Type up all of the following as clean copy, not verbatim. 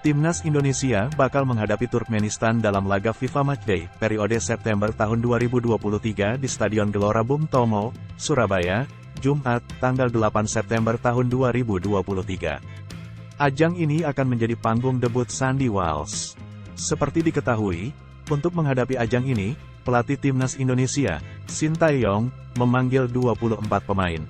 Timnas Indonesia bakal menghadapi Turkmenistan dalam laga FIFA Matchday periode September tahun 2023 di Stadion Gelora Bung Tomo, Surabaya, Jumat, tanggal 8 September tahun 2023. Ajang ini akan menjadi panggung debut Sandy Walsh. Seperti diketahui, untuk menghadapi ajang ini, pelatih Timnas Indonesia, Sintayong, memanggil 24 pemain.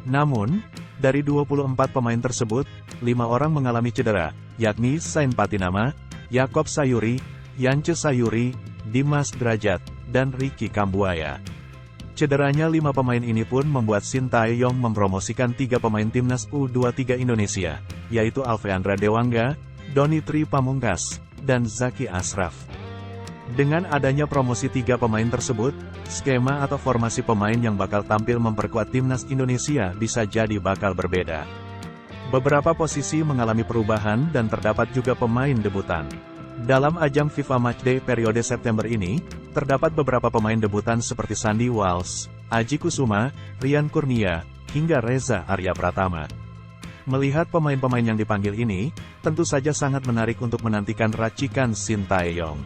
Namun, dari 24 pemain tersebut, 5 orang mengalami cedera, yakni Sain Patinama, Yakob Sayuri, Yance Sayuri, Dimas Drajat, dan Ricky Kambuaya. Cederanya 5 pemain ini pun membuat Sintayong mempromosikan 3 pemain Timnas U23 Indonesia, yaitu Alveandra Dewangga, Doni Tri Pamungkas, dan Zaki Ashraf. Dengan adanya promosi 3 pemain tersebut, skema atau formasi pemain yang bakal tampil memperkuat Timnas Indonesia bisa jadi bakal berbeda. Beberapa posisi mengalami perubahan dan terdapat juga pemain debutan. Dalam ajang FIFA Matchday periode September ini, terdapat beberapa pemain debutan seperti Sandy Walsh, Aji Kusuma, Rian Kurnia, hingga Reza Arya Pratama. Melihat pemain-pemain yang dipanggil ini, tentu saja sangat menarik untuk menantikan racikan Sintayong.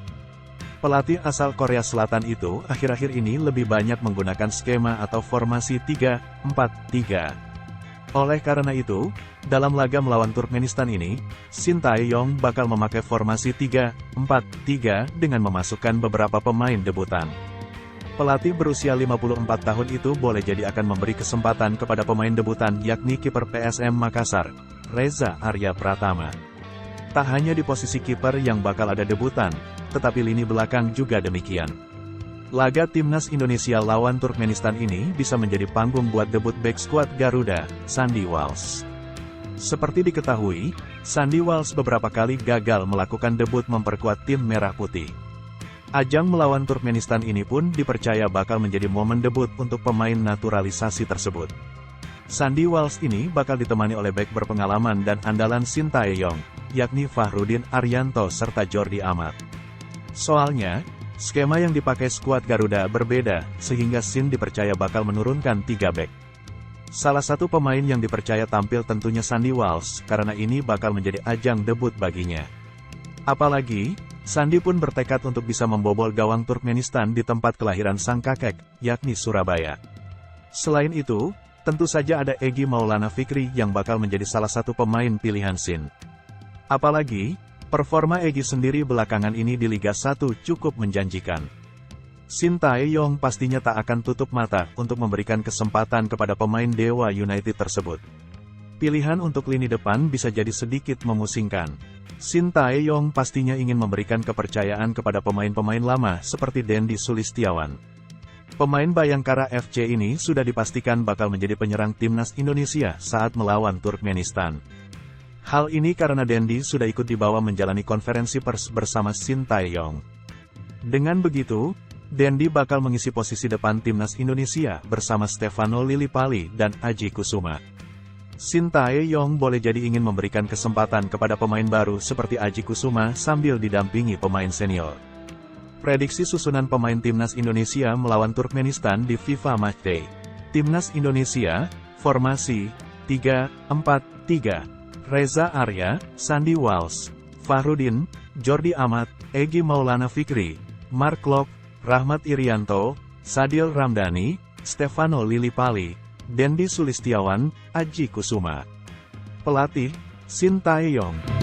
Pelatih asal Korea Selatan itu akhir-akhir ini lebih banyak menggunakan skema atau formasi 3-4-3. Oleh karena itu, dalam laga melawan Turkmenistan ini, Sintayong bakal memakai formasi 3-4-3 dengan memasukkan beberapa pemain debutan. Pelatih berusia 54 tahun itu boleh jadi akan memberi kesempatan kepada pemain debutan yakni kiper PSM Makassar, Reza Arya Pratama. Tak hanya di posisi kiper yang bakal ada debutan, tetapi lini belakang juga demikian. Laga Timnas Indonesia lawan Turkmenistan ini bisa menjadi panggung buat debut back squad Garuda, Sandy Walsh. Seperti diketahui, Sandy Walsh beberapa kali gagal melakukan debut memperkuat tim Merah Putih. Ajang melawan Turkmenistan ini pun dipercaya bakal menjadi momen debut untuk pemain naturalisasi tersebut. Sandy Walsh ini bakal ditemani oleh bek berpengalaman dan andalan Sintayong, yakni Fahrudin Arianto serta Jordi Amat. Soalnya, skema yang dipakai skuad Garuda berbeda, sehingga Sin dipercaya bakal menurunkan 3 bek. Salah satu pemain yang dipercaya tampil tentunya Sandy Walsh, karena ini bakal menjadi ajang debut baginya. Apalagi, Sandy pun bertekad untuk bisa membobol gawang Turkmenistan di tempat kelahiran sang kakek, yakni Surabaya. Selain itu, tentu saja ada Egy Maulana Fikri yang bakal menjadi salah satu pemain pilihan Sin. Apalagi, performa Egy sendiri belakangan ini di Liga 1 cukup menjanjikan. Sintayong pastinya tak akan tutup mata untuk memberikan kesempatan kepada pemain Dewa United tersebut. Pilihan untuk lini depan bisa jadi sedikit memusingkan. Sintayong pastinya ingin memberikan kepercayaan kepada pemain-pemain lama seperti Dendi Sulistiawan. Pemain Bayangkara FC ini sudah dipastikan bakal menjadi penyerang Timnas Indonesia saat melawan Turkmenistan. Hal ini karena Dendi sudah ikut dibawa menjalani konferensi pers bersama Sintayong. Dengan begitu, Dendi bakal mengisi posisi depan Timnas Indonesia bersama Stefano Lillipali dan Aji Kusuma. Sintayong boleh jadi ingin memberikan kesempatan kepada pemain baru seperti Aji Kusuma sambil didampingi pemain senior. Prediksi susunan pemain Timnas Indonesia melawan Turkmenistan di FIFA Matchday. Timnas Indonesia, formasi 3-4-3. Reza Arya, Sandy Walsh, Fahrudin, Jordi Amat, Egy Maulana Fikri, Mark Klok, Rahmat Irianto, Sadil Ramdhani, Stefano Lillipali, Dendi Sulistiawan, Aji Kusuma. Pelatih, Sintayong.